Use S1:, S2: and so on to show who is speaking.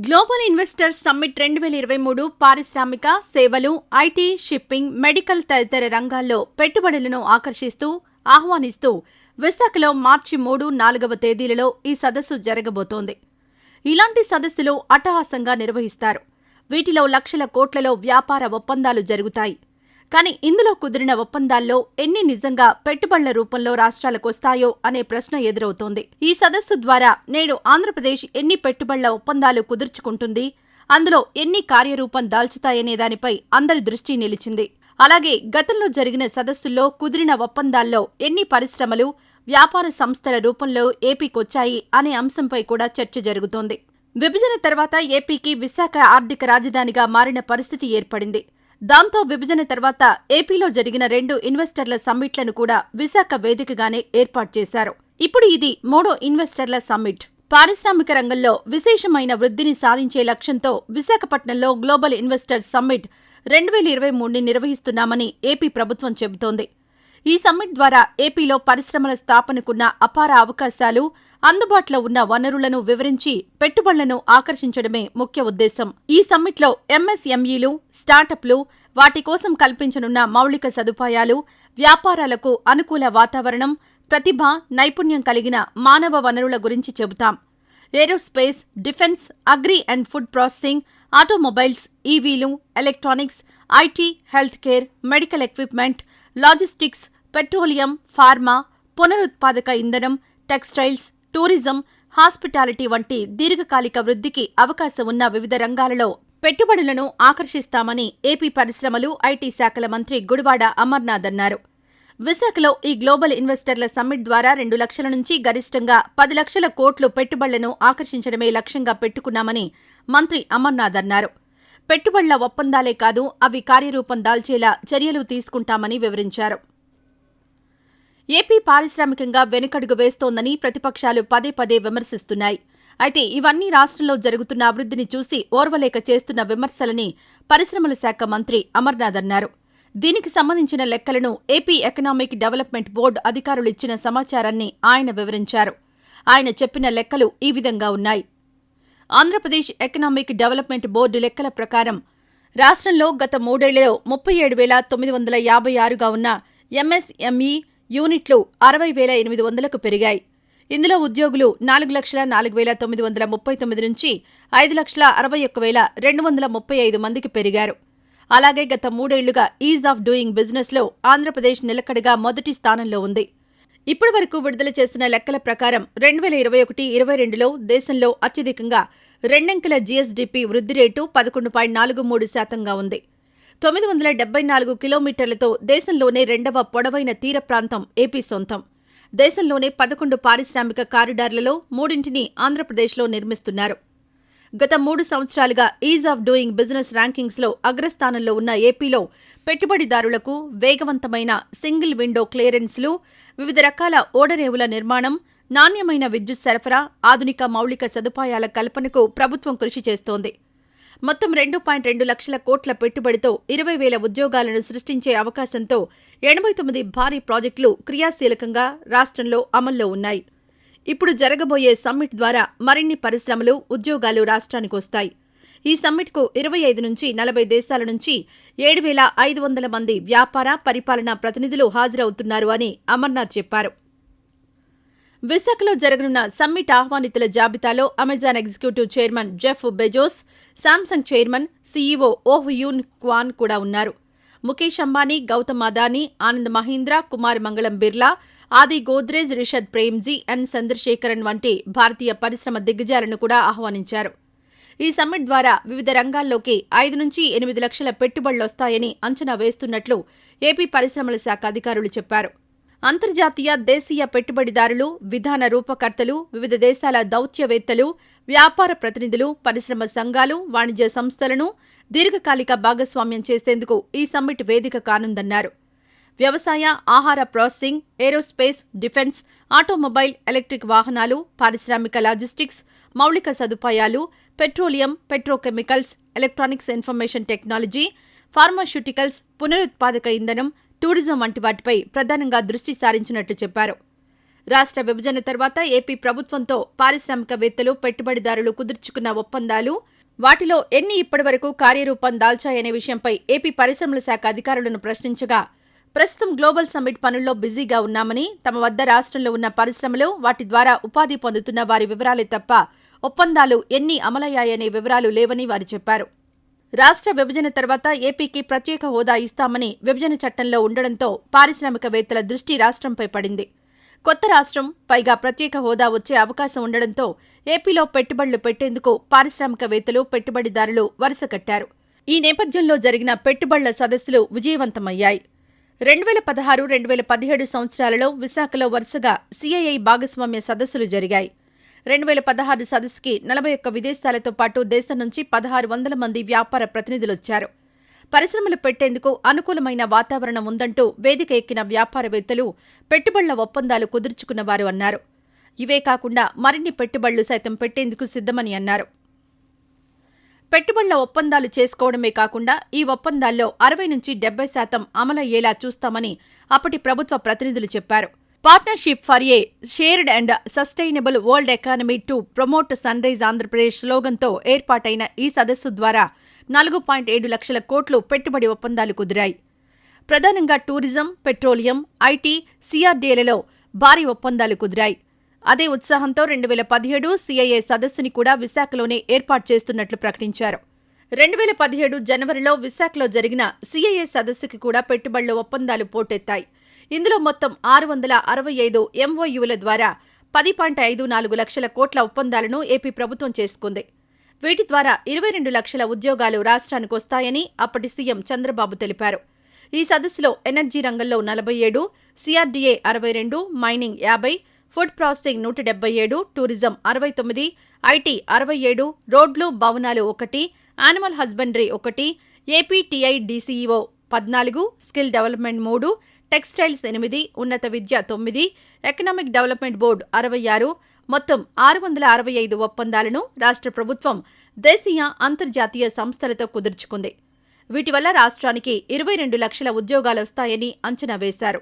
S1: Global investors summit 2023 పారిశ్రామిక, సేవలు, IT, shipping, medical తదితర రంగాల్లో పెట్టుబడులను ఆహ్వానిస్తూ విశాఖలో మార్చి 3, 4వ తేదీలలో ఈ సదస్సు జరగబోతోంది. ఇలాంటి సదస్సులు అట్టహాసంగా నిర్వహిస్తారు. వీటిలో లక్షల కోట్లలో వ్యాపార ఒప్పందాలు జరుగుతాయి. కానీ ఇందులో కుదిరిన ఒప్పందాల్లో ఎన్ని నిజంగా పెట్టుబడుల రూపంలో రాష్ట్రాలకొస్తాయో అనే ప్రశ్న ఎదురవుతోంది. ఈ సదస్సు ద్వారా నేడు ఆంధ్రప్రదేశ్ ఎన్ని పెట్టుబడుల ఒప్పందాలు కుదుర్చుకుంటుంది, అందులో ఎన్ని కార్యరూపం దాల్చుతాయనే దానిపై అందరి దృష్టి నిలిచింది. అలాగే గతంలో జరిగిన సదస్సుల్లో కుదిరిన ఒప్పందాల్లో ఎన్ని పరిశ్రమలు, వ్యాపార సంస్థల రూపంలో ఏపీకొచ్చాయి అనే అంశంపై కూడా చర్చ జరుగుతోంది. విభజన తర్వాత ఏపీకి విశాఖ ఆర్థిక రాజధానిగా మారిన పరిస్థితి ఏర్పడింది. దాంతో విభజన తర్వాత ఏపీలో జరిగిన 2 ఇన్వెస్టర్ల సమ్మిట్లను కూడా విశాఖ వేదికగానే ఏర్పాటు చేశారు. ఇప్పుడు ఇది 3వ ఇన్వెస్టర్ల సమ్మిట్. పారిశ్రామిక రంగంలో విశేషమైన వృద్ధిని సాధించే లక్ష్యంతో విశాఖపట్నంలో గ్లోబల్ ఇన్వెస్టర్స్ సమ్మిట్ 2023ని నిర్వహిస్తున్నామని ఏపీ ప్రభుత్వం చెబుతోంది. ఈ సమ్మిట్ ద్వారా ఏపీలో పరిశ్రమల స్థాపనకున్న అపార అవకాశాలు, అందుబాటులో ఉన్న వనరులను వివరించి పెట్టుబడులను ఆకర్షించడమే ముఖ్య ఉద్దేశం. ఈ సమ్మిట్లో ఎంఎస్ఎంఈలు, స్టార్టప్లు, వాటి కోసం కల్పించనున్న మౌలిక సదుపాయాలు, వ్యాపారాలకు అనుకూల వాతావరణం, ప్రతిభ, నైపుణ్యం కలిగిన మానవ వనరుల గురించి చెబుతాం. Aerospace, defence, agri and food processing, automobiles, ఈవీలు, electronics, IT, health care, medical equipment, logistics, petroleum, pharma, పునరుత్పాదక ఇంధనం, టెక్స్టైల్స్, టూరిజం, హాస్పిటాలిటీ వంటి దీర్ఘకాలిక వృద్ధికి అవకాశం ఉన్న వివిధ రంగాలలో పెట్టుబడులను ఆకర్షిస్తామని ఏపీ పరిశ్రమలు, ఐటీ శాఖల మంత్రి గుడివాడ అమర్నాథ్ అన్నారు. విశాఖలో ఈ గ్లోబల్ ఇన్వెస్టర్ల సమ్మిట్ ద్వారా 2 లక్షల నుంచి గరిష్టంగా 10 లక్షల కోట్లు పెట్టుబడులను ఆకర్షించడమే లక్ష్యంగా పెట్టుకున్నామని మంత్రి అమర్నాథ్ అన్నారు. పెట్టుబడుల ఒప్పందాలే కాదు, అవి కార్యరూపం దాల్చేలా చర్యలు తీసుకుంటామని వివరించారు. ఏపీ పారిశ్రామికంగా వెనుకడుగు వేస్తోందని ప్రతిపక్షాలు పదే పదే విమర్శిస్తున్నాయి. అయితే ఇవన్నీ రాష్ట్రంలో జరుగుతున్న అభివృద్ధిని చూసి ఓర్వలేక చేస్తున్న విమర్శలని పరిశ్రమల శాఖ మంత్రి అమర్నాథ్ అన్నారు. దీనికి సంబంధించిన లెక్కలను ఏపీ ఎకనామిక్ డెవలప్మెంట్ బోర్డు అధికారులు ఇచ్చిన సమాచారాన్ని ఆయన వివరించారు. ఆయన చెప్పిన లెక్కలు ఈ విధంగా ఉన్నాయి. ఆంధ్రప్రదేశ్ ఎకనామిక్ డెవలప్మెంట్ బోర్డు లెక్కల ప్రకారం రాష్ట్రంలో గత 3 ఏళ్లలో 37,956గా ఉన్న ఎంఎస్ఎంఈ యూనిట్లు 60,800కు పెరిగాయి. ఇందులో ఉద్యోగులు 4,04,939 నుంచి 5,61,235 మందికి పెరిగారు. అలాగే గత 3 ఏళ్లుగా ఈజ్ ఆఫ్ డూయింగ్ బిజినెస్లో ఆంధ్రప్రదేశ్ నిలకడగా మొదటి స్థానంలో ఉంది. ఇప్పటి వరకు విడుదల చేసిన లెక్కల ప్రకారం 2021-22లో దేశంలో అత్యధికంగా రెండంకెల జీఎస్డీపీ వృద్ధి రేటు 11.43%గా ఉంది. 974 కిలోమీటర్లతో దేశంలోనే 2వ పొడవైన తీర ప్రాంతం ఏపీ సొంతం. దేశంలోనే 11 పారిశ్రామిక కారిడార్లలో 3ంటిని ఆంధ్రప్రదేశ్లో నిర్మిస్తున్నారు. గత 3 సంవత్సరాలుగా ఈజ్ ఆఫ్ డూయింగ్ బిజినెస్ ర్యాంకింగ్స్లో అగ్రస్థానంలో ఉన్న ఏపీలో పెట్టుబడిదారులకు వేగవంతమైన సింగిల్ విండో క్లియరెన్స్లు, వివిధ రకాల ఓడరేవుల నిర్మాణం, నాణ్యమైన విద్యుత్ సరఫరా, ఆధునిక మౌలిక సదుపాయాల కల్పనకు ప్రభుత్వం కృషి చేస్తోంది. మొత్తం 2.2 లక్షల కోట్ల పెట్టుబడితో 20,000 ఉద్యోగాలను సృష్టించే అవకాశంతో 89 భారీ ప్రాజెక్టులు క్రియాశీలకంగా రాష్ట్రంలో అమల్లో ఉన్నాయి. ఇప్పుడు జరగబోయే సమ్మిట్ ద్వారా మరిన్ని పరిశ్రమలు, ఉద్యోగాలు రాష్ట్రానికొస్తాయి. ఈ సమ్మిట్కు 25 నుంచి 40 దేశాల నుంచి 7,500 మంది వ్యాపార, పరిపాలనా ప్రతినిధులు హాజరవుతున్నారు అని అమర్నాథ్ చెప్పారు. విశాఖలో జరగనున్న సమ్మిట్ ఆహ్వానితుల జాబితాలో Amazon executive chairman Jeff Bezos, Samsung chairman, CEO Oh Yoon Kwan కూడా ఉన్నారు. ముఖేష్ అంబానీ, గౌతమ్ అదానీ, ఆనంద్ మహీంద్ర, కుమార్ మంగళం బిర్లా, ఆది గోద్రేజ్, రిషద్ ప్రేమ్జీ, ఎన్ చంద్రశేఖరన్ వంటి భారతీయ పరిశ్రమ దిగ్గజాలను కూడా ఆహ్వానించారు. ఈ సమ్మిట్ ద్వారా వివిధ రంగాల్లోకి 5 నుంచి 8 లక్షల పెట్టుబడులొస్తాయని అంచనా వేస్తున్నట్లు ఏపీ పరిశ్రమల శాఖ అధికారులు చెప్పారు. అంతర్జాతీయ, దేశీయ పెట్టుబడిదారులు, విధాన రూపకర్తలు, వివిధ దేశాల దౌత్యవేత్తలు, వ్యాపార ప్రతినిధులు, పరిశ్రమ సంఘాలు, వాణిజ్య సంస్థలను దీర్ఘకాలిక భాగస్వామ్యం చేసేందుకు ఈ సమ్మిట్ వేదిక కానుందన్నారు. వ్యవసాయ, ఆహార processing, aerospace, defence, automobile, electric వాహనాలు, పారిశ్రామిక లాజిస్టిక్స్, మౌలిక సదుపాయాలు, petroleum, petrochemicals, electronics information technology, pharmaceuticals, పునరుత్పాదక ఇంధనం, టూరిజం వంటి వాటిపై ప్రధానంగా దృష్టి సారించినట్లు చెప్పారు. రాష్ట్ర విభజన తర్వాత ఏపీ ప్రభుత్వంతో పారిశ్రామికవేత్తలు, పెట్టుబడిదారులు కుదుర్చుకున్న ఒప్పందాలు, వాటిలో ఎన్ని ఇప్పటివరకు కార్యరూపం దాల్చాయనే విషయంపై ఏపీ పరిశ్రమల శాఖ అధికారులను ప్రశ్నించగా, ప్రస్తుతం గ్లోబల్ సమ్మిట్ పనుల్లో బిజీగా ఉన్నామని, తమ వద్ద రాష్ట్రంలో ఉన్న పరిశ్రమలు, వాటి ద్వారా ఉపాధి పొందుతున్న వారి వివరాలే తప్ప ఒప్పందాలు ఎన్ని అమలయ్యాయనే వివరాలు లేవని వారు చెప్పారు. రాష్ట్ర విభజన తర్వాత ఏపీకి ప్రత్యేక హోదా ఇస్తామని విభజన చట్టంలో ఉండడంతో పారిశ్రామికవేత్తల దృష్టి రాష్ట్రంపై పడింది. కొత్త రాష్ట్రం, పైగా ప్రత్యేక హోదా వచ్చే అవకాశం ఉండడంతో ఏపీలో పెట్టుబడులు పెట్టేందుకు పారిశ్రామికవేత్తలు, పెట్టుబడిదారులు వరుస కట్టారు. ఈ నేపథ్యంలో జరిగిన పెట్టుబడుల సదస్సులు విజయవంతమయ్యాయి. 2016-2017 సంవత్సరాలలో విశాఖలో వరుసగా సిఐఐ భాగస్వామ్య సదస్సులు జరిగాయి. 2016 సదస్సుకి 41 విదేశాలతో పాటు దేశం నుంచి 1600 మంది వ్యాపార ప్రతినిధులొచ్చారు. పరిశ్రమలు పెట్టేందుకు అనుకూలమైన వాతావరణం ఉందంటూ వేదిక ఎక్కిన వ్యాపారవేత్తలు పెట్టుబడుల ఒప్పందాలు కుదుర్చుకున్నవారు అన్నారు. ఇవే కాకుండా మరిన్ని పెట్టుబడులు సైతం పెట్టేందుకు సిద్ధమని అన్నారు. పెట్టుబడుల ఒప్పందాలు చేసుకోవడమే కాకుండా ఈ ఒప్పందాల్లో 60-70% అమలయ్యేలా చూస్తామని అప్పటి ప్రభుత్వ ప్రతినిధులు చెప్పారు. Partnership for a shared and sustainable world economy to promote sunrise Andhra Pradesh స్లోగన్తో ఏర్పాటైన ఈ సదస్సు ద్వారా 4.7 లక్షల కోట్లు పెట్టుబడి ఒప్పందాలు కుదిరాయి. ప్రధానంగా టూరిజం, పెట్రోలియం, ఐటీ, సిఆర్డీఏలలో భారీ ఒప్పందాలు కుదిరాయి. అదే ఉత్సాహంతో 2017 సిఐఏ సదస్సుని కూడా విశాఖలోనే ఏర్పాటు చేస్తున్నట్లు ప్రకటించారు. 2017 జనవరిలో విశాఖలో జరిగిన సిఐఏ సదస్సుకి కూడా పెట్టుబడుల ఒప్పందాలు పోటెత్తాయి. ఇందులో మొత్తం 665 ఎంఓయూల ద్వారా 10.54 లక్షల కోట్ల ఒప్పందాలను ఏపీ ప్రభుత్వం చేసుకుంది. వీటి ద్వారా 22 లక్షల ఉద్యోగాలు రాష్ట్రానికి వస్తాయని అప్పటి సీఎం చంద్రబాబు తెలిపారు. ఈ సదస్సులో ఎనర్జీ రంగంలో 47, CRDA 62, mining 50, food processing 177, tourism 69, IT 67, రోడ్లు, భవనాలు 1, animal husbandry 1, ఏపీటీఐడీసీఈఓ 14, skill development 3, textiles 8, ఉన్నత విద్య 9, ఎకనామిక్ డెవలప్మెంట్ బోర్డు 66, మొత్తం 665 ఒప్పందాలను రాష్ట్ర ప్రభుత్వం దేశీయ, అంతర్జాతీయ సంస్థలతో కుదుర్చుకుంది. వీటి వల్ల రాష్ట్రానికి 22 లక్షల ఉద్యోగాలొస్తాయని అంచనా వేశారు.